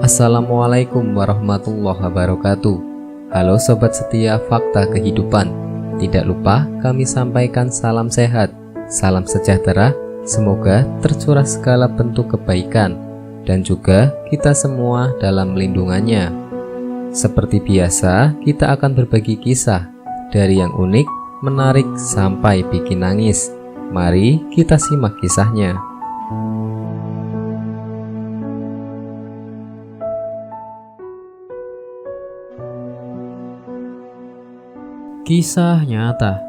Assalamualaikum warahmatullahi wabarakatuh. Halo sobat setia Fakta Kehidupan. Tidak lupa kami sampaikan salam sehat, salam sejahtera. Semoga tercurah segala bentuk kebaikan dan juga kita semua dalam lindungannya. Seperti biasa, kita akan berbagi kisah dari yang unik, menarik sampai bikin nangis. Mari kita simak kisahnya. Kisah nyata.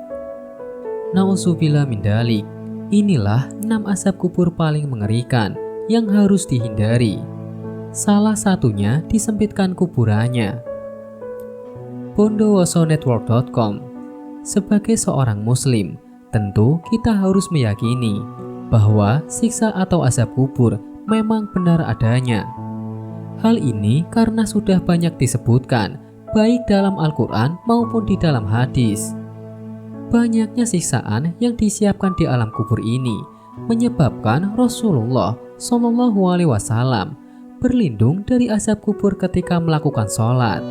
Nauzubillah min dzalik. Inilah 6 asap kubur paling mengerikan yang harus dihindari. Salah satunya disempitkan kuburannya. Bondowosonetwork.com. Sebagai seorang muslim, tentu kita harus meyakini bahwa siksa atau azab kubur memang benar adanya. Hal ini karena sudah banyak disebutkan baik dalam Al-Quran maupun di dalam hadis. Banyaknya siksaan yang disiapkan di alam kubur ini menyebabkan Rasulullah SAW berlindung dari azab kubur ketika melakukan sholat.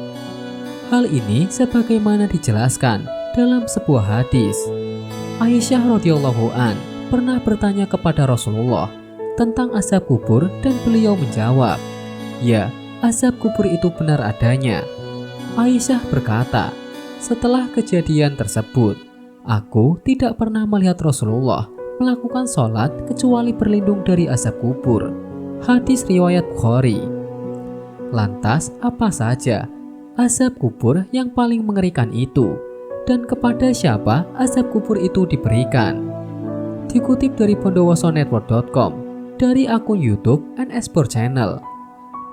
Hal ini sebagaimana dijelaskan dalam sebuah hadis. Aisyah radhiyallahu an pernah bertanya kepada Rasulullah tentang azab kubur dan beliau menjawab, "Ya, azab kubur itu benar adanya." Aisyah berkata, "Setelah kejadian tersebut, aku tidak pernah melihat Rasulullah melakukan sholat kecuali berlindung dari azab kubur." Hadis riwayat Bukhari. Lantas, apa saja azab kubur yang paling mengerikan itu? Dan kepada siapa azab kubur itu diberikan? Dikutip dari bondowosonetwork.com dari akun YouTube NS4 Channel.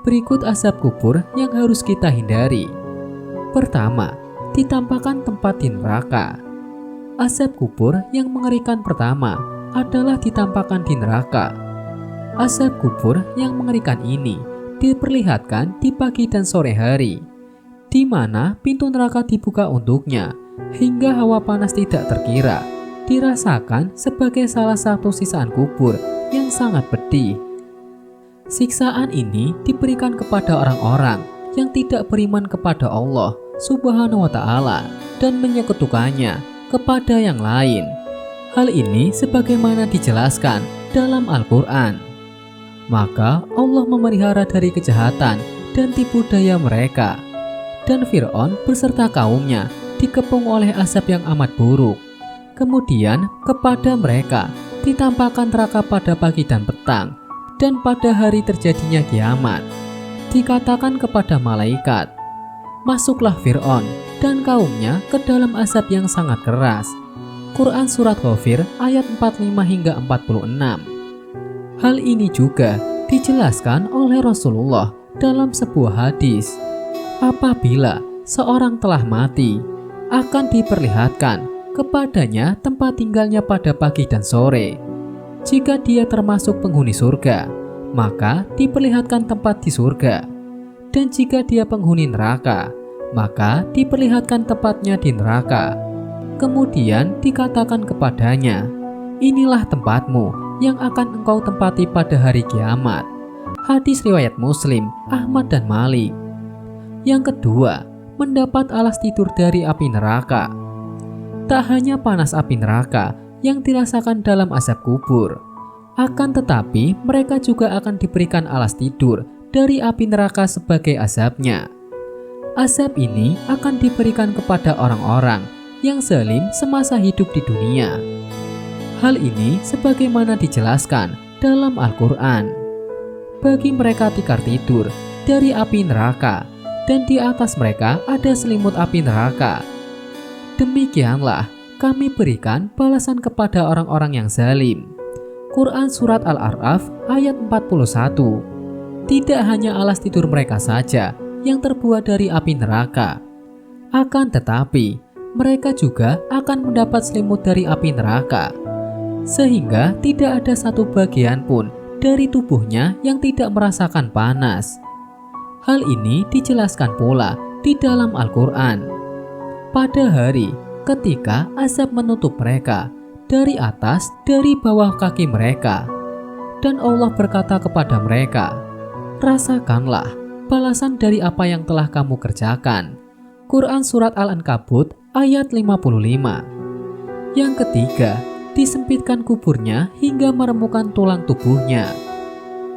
Berikut azab kubur yang harus kita hindari. Pertama, ditampakkan tempat di neraka. Azab kubur yang mengerikan pertama adalah ditampakkan di neraka. Azab kubur yang mengerikan ini diperlihatkan di pagi dan sore hari, di mana pintu neraka dibuka untuknya hingga hawa panas tidak terkira, dirasakan sebagai salah satu sisaan kubur yang sangat pedih. Siksaan ini diberikan kepada orang-orang yang tidak beriman kepada Allah Subhanahu wa ta'ala dan menyekutukannya kepada yang lain. Hal ini sebagaimana dijelaskan dalam Al-Quran. Maka Allah memelihara dari kejahatan dan tipu daya mereka, dan Fir'aun beserta kaumnya dikepung oleh azab yang amat buruk. Kemudian kepada mereka ditampakkan neraka pada pagi dan petang, dan pada hari terjadinya kiamat dikatakan kepada malaikat, "Masuklah Fir'aun dan kaumnya ke dalam azab yang sangat keras." Quran Surat Ghafir ayat 45 hingga 46. Hal ini juga dijelaskan oleh Rasulullah dalam sebuah hadis. Apabila seorang telah mati, akan diperlihatkan kepadanya tempat tinggalnya pada pagi dan sore. Jika dia termasuk penghuni surga, maka diperlihatkan tempat di surga. Dan jika dia penghuni neraka, maka diperlihatkan tempatnya di neraka. Kemudian dikatakan kepadanya, "Inilah tempatmu yang akan engkau tempati pada hari kiamat." Hadis riwayat Muslim, Ahmad dan Malik. Yang kedua, mendapat alas tidur dari api neraka. Tak hanya panas api neraka yang dirasakan dalam azab kubur, akan tetapi mereka juga akan diberikan alas tidur dari api neraka sebagai azabnya. Azab ini akan diberikan kepada orang-orang yang zalim semasa hidup di dunia. Hal ini sebagaimana dijelaskan dalam Al-Quran. Bagi mereka tikar tidur dari api neraka, dan di atas mereka ada selimut api neraka. Demikianlah kami berikan balasan kepada orang-orang yang zalim. Quran Surat Al-A'raf ayat 41. Tidak hanya alas tidur mereka saja yang terbuat dari api neraka, akan tetapi mereka juga akan mendapat selimut dari api neraka, sehingga tidak ada satu bagian pun dari tubuhnya yang tidak merasakan panas. Hal ini dijelaskan pula di dalam Al-Quran. Pada hari ketika azab menutup mereka dari atas, dari bawah kaki mereka, dan Allah berkata kepada mereka, "Rasakanlah balasan dari apa yang telah kamu kerjakan. Quran Surat Al-Ankabut ayat 55. Yang ketiga, disempitkan kuburnya hingga meremukkan tulang tubuhnya.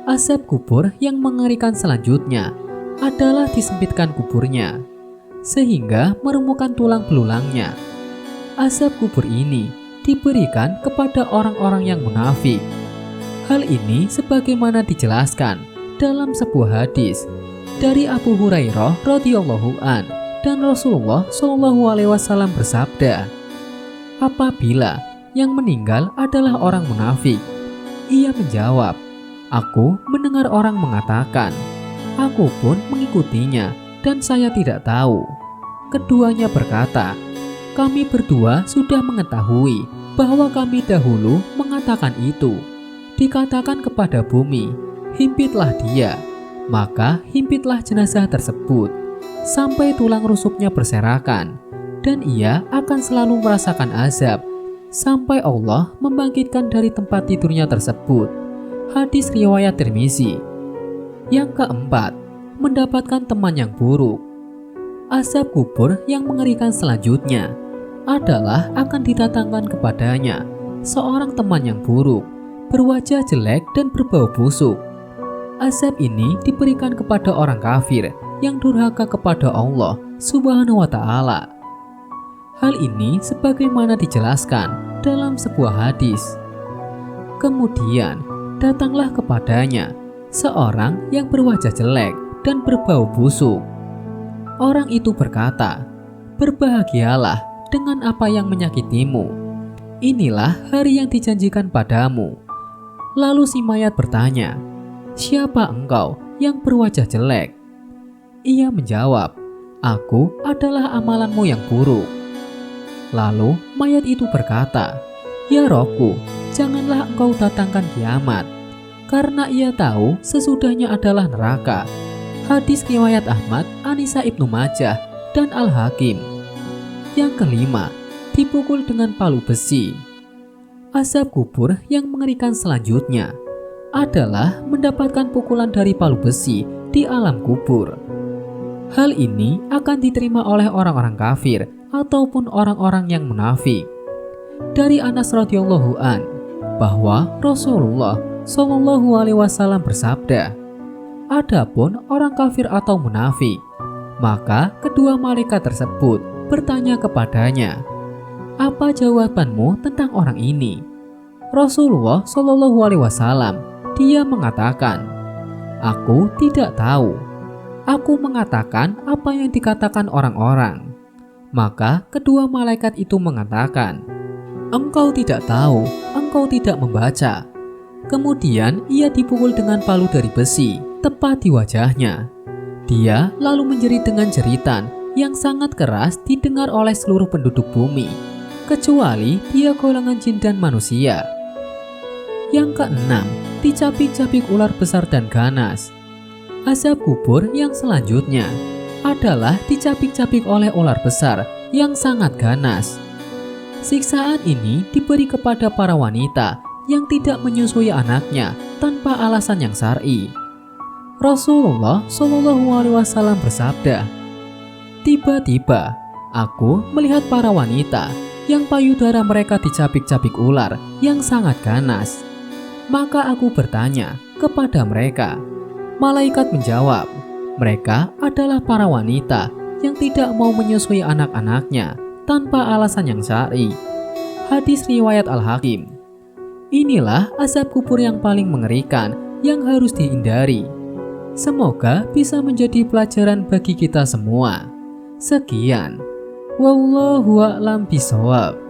Azab kubur yang mengerikan selanjutnya adalah disempitkan kuburnya, sehingga meremukkan tulang belulangnya. Azab kubur ini diberikan kepada orang-orang yang munafik. Hal ini sebagaimana dijelaskan dalam sebuah hadis dari Abu Hurairah radhiyallahu an, dan Rasulullah shallallahu alaihi wasallam bersabda, apabila yang meninggal adalah orang munafik, ia menjawab, aku mendengar orang mengatakan, aku pun mengikutinya dan saya tidak tahu. Keduanya berkata, kami berdua sudah mengetahui bahwa kami dahulu mengatakan itu. Dikatakan kepada bumi, himpitlah dia, maka himpitlah jenazah tersebut sampai tulang rusuknya berserakan, dan ia akan selalu merasakan azab sampai Allah membangkitkan dari tempat tidurnya tersebut. Hadis riwayat Tirmizi. Yang keempat, mendapatkan teman yang buruk. Azab kubur yang mengerikan selanjutnya adalah akan didatangkan kepadanya seorang teman yang buruk, berwajah jelek dan berbau busuk. Azab ini diberikan kepada orang kafir yang durhaka kepada Allah Subhanahu wa Ta'ala. Hal ini sebagaimana dijelaskan dalam sebuah hadis. Kemudian datanglah kepadanya seorang yang berwajah jelek dan berbau busuk. Orang itu berkata, berbahagialah dengan apa yang menyakitimu. Inilah hari yang dijanjikan padamu. Lalu si mayat bertanya, siapa engkau yang berwajah jelek? Ia menjawab, aku adalah amalanmu yang buruk. Lalu mayat itu berkata, ya Robku, janganlah engkau datangkan kiamat, karena ia tahu sesudahnya adalah neraka. Hadis riwayat Ahmad, Anisa Ibnu Majah, dan Al-Hakim. Yang kelima, dipukul dengan palu besi. Azab kubur yang mengerikan selanjutnya adalah mendapatkan pukulan dari palu besi di alam kubur. Hal ini akan diterima oleh orang-orang kafir ataupun orang-orang yang munafik. Dari Anas radhiyallahu an, bahwa Rasulullah shallallahu alaihi wasallam bersabda, adapun orang kafir atau munafik, maka kedua malaikat tersebut bertanya kepadanya, apa jawabanmu tentang orang ini? Rasulullah shallallahu alaihi wasallam, dia mengatakan, aku tidak tahu. Aku mengatakan apa yang dikatakan orang-orang. Maka kedua malaikat itu mengatakan, engkau tidak tahu, engkau tidak membaca. Kemudian ia dipukul dengan palu dari besi, tepat di wajahnya. Dia lalu menjerit dengan jeritan yang sangat keras didengar oleh seluruh penduduk bumi, kecuali dia golongan jin dan manusia. Yang keenam, dicapik-capik ular besar dan ganas. Azab kubur yang selanjutnya adalah dicapik-capik oleh ular besar yang sangat ganas. Siksaan ini diberi kepada para wanita yang tidak menyusui anaknya tanpa alasan yang syar'i. Rasulullah shallallahu alaihi wasallam bersabda, tiba-tiba aku melihat para wanita yang payudara mereka dicapik-capik ular yang sangat ganas. Maka aku bertanya kepada mereka. Malaikat menjawab, mereka adalah para wanita yang tidak mau menyusui anak-anaknya tanpa alasan yang syar'i. Hadis riwayat Al-Hakim. Inilah azab kubur yang paling mengerikan yang harus dihindari. Semoga bisa menjadi pelajaran bagi kita semua. Sekian. Wallahu a'lam bishawab.